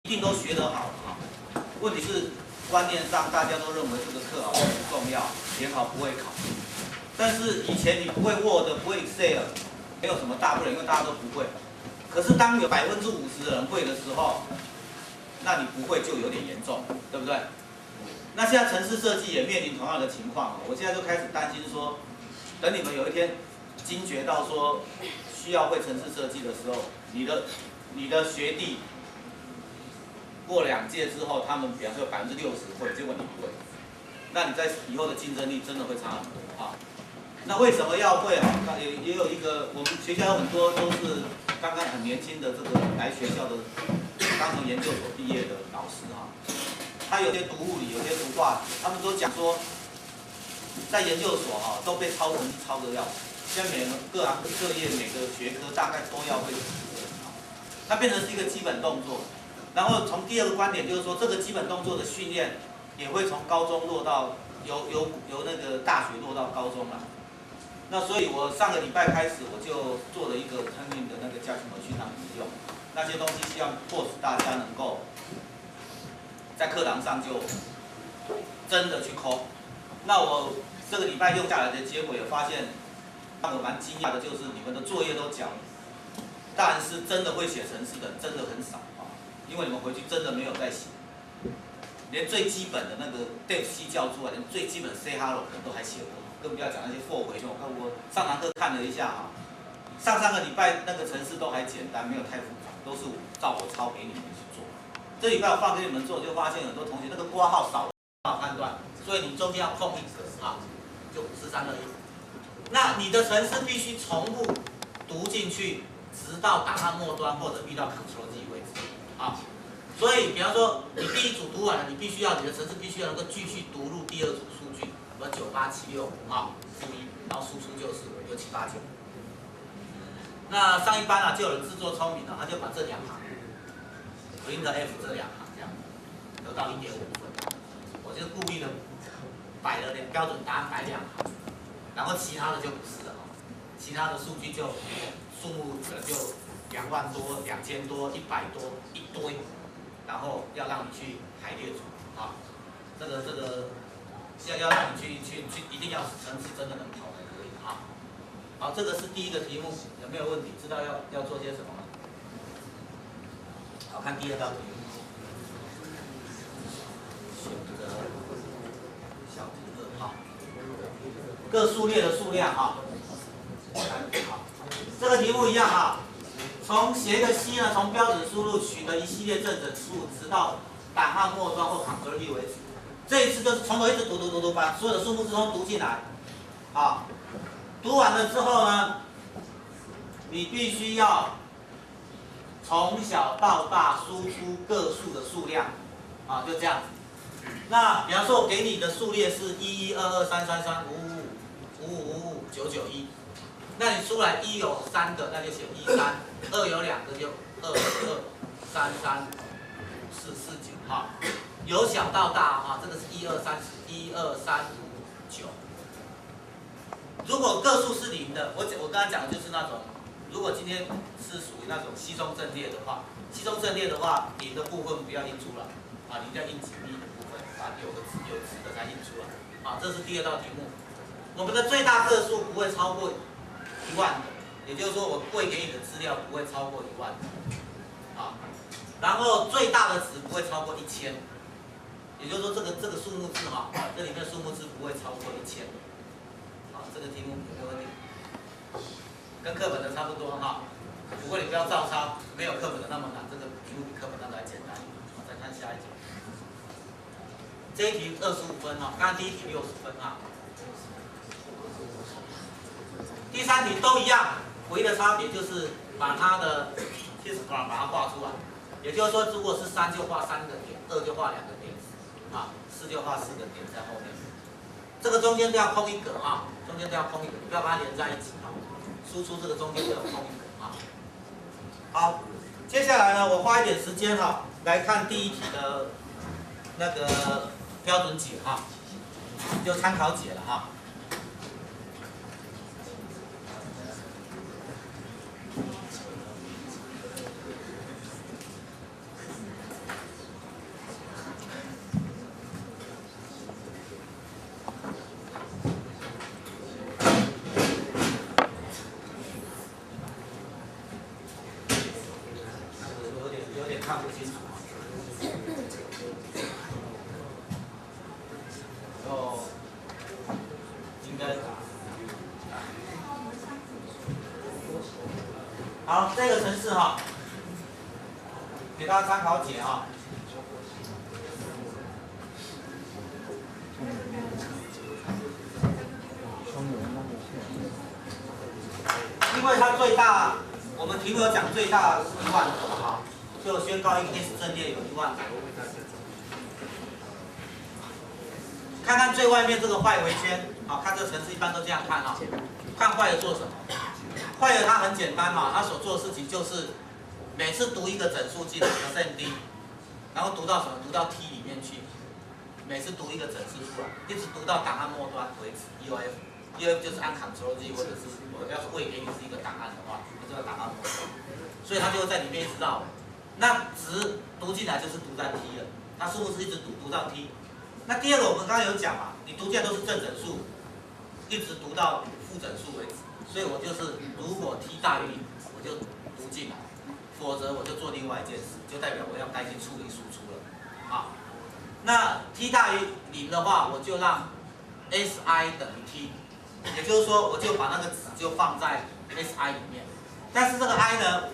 定都学得好啊。问题是观念上大家都认为这个课不重要，联考不会考。但是以前你不会 Word 不会 Excel， 没有什么大不了，因为大家都不会。可是当有50%的人会的时候，那你不会就有点严重，对不对？那现在程式设计也面临同样的情况，我现在就开始担心说，等你们有一天惊觉到说需要会程式设计的时候，你的学弟过2届之后，他们比方说60%会，结果你不会，那你在以后的竞争力真的会差很多啊。那为什么要会啊？也有一个，我们学校有很多都是刚刚很年轻的这个来学校的，刚从研究所毕业的老师啊，他有些读物理，有些读化学，他们都讲说，在研究所都被抄成绩抄得要死，现在每个各行各业每个学科大概都要会程式啊，它变成是一个基本动作。然后从第二个观点就是说，这个基本动作的训练也会从高中落到由那个大学落到高中了。那所以我上个礼拜开始，我就做了一个 Turning 的那个教学模去让你用，那些东西希望迫使大家能够在课堂上就真的去抠。那我这个礼拜用下来的结果也发现，让我蛮惊讶的，就是你们的作业都讲，但是真的会写程式的真的很少啊，因为你们回去真的没有在写，连最基本的那个 def C 叫出来，连最基本的 say hello 可能都还写不好。更不要讲那些 for 回圈，我看我上堂课看了一下上个礼拜那个程式都还简单，没有太复杂，都是照我抄给你们去做。这礼拜我放给你们做，就发现很多同学那个括号少了，不好判断，所以你中间要空一格就54321。那你的程式必须重复读进去，直到档案末端或者遇到 Ctrl G 为止所以，比方说你第一组读完了，你的程式必须要能够继续读入第二组数据。98765负1，然后输出就是6789。那上一班就有人自作聪明他就把这2行 print f 这2行这样得到1.5分，我就故意的摆了标准答案摆2行，然后其他的就不是了其他的数据就数目可能就2万多、2000多、100多一堆，然后要让你去排列组这个。要让你去，一定要程式真的能跑才可以好，这个是第一个题目，有没有问题？知道要做些什么吗？好，看第2道题目。选择小题2各数列的数量好，这个题目一样从写一个 C 呢，从标准输入取得一系列正整数，直到档案末端或 Ctrl V 为止。这一次就是从头一直读，把所有的数目之中读进来，读完了之后呢，你必须要从小到大输出个数的数量，就这样子。那比方说，我给你的数列是1122335555559991，那你出来1有3个，那就写13；2有2个就2233449由小到大这个是123459。如果个数是0的，我刚才讲的就是那种，如果今天是属于那种稀松阵列的话，0的部分不要印出来你一定要印紧密的部分，把有值的才印出来这是第2道题目。我们的最大个数不会超过1万的，也就是说我喂给你的资料不会超过1万然后最大的值不会超过1000。也就是说，这个数目字这里面数目字不会超过1000。这个题目有没有问题？跟课本的差不多不过你不要照抄，没有课本的那么难，这个题目比课本那个还简单。再看下一题，这一题25分刚刚第一题60分第3题都一样，唯一的差别就是把它的 histogram 把它画出来。也就是说，如果是3就画3个点，2就画2个点。4就画4个点在后面，这个中间都要空一格中间都要空一格，不要把它连在一起输出这个中间都要空一格好，接下来呢，我花一点时间来看第1题的那个标准解就参考解了看不清楚。哦，应该。好，这个程式哈，给大家参考解哈。因为它最大，我们题目有讲最大1万个哈，所以我宣告一个 S 阵列有1万个。看看最外面这个坏围圈，好，看这个程式一般都这样看哈。看坏的做什么？坏的它很简单嘛，它所做的事情就是每次读一个整数进来 %d， 然后读到什么？读到 T 里面去。每次读一个整数出来，一直读到档案末端为止 ，EOF 就是按 Ctrl G 或者是我要是喂给你是一个档案的话，就叫档案末端，所以它就会在里面一直绕。那值读进来就是读在 T 了，它数目是一直读到 T。那第二个我们刚刚有讲嘛，你读进来都是正整数，一直读到负整数为止，所以我就是如果 T 大于0，我就读进来，否则我就做另外一件事，就代表我要该去处理输出了，啊。那 t 大于0的话，我就让 si 等于 t， 也就是说，我就把那个值就放在 si 里面。但是这个 i 呢，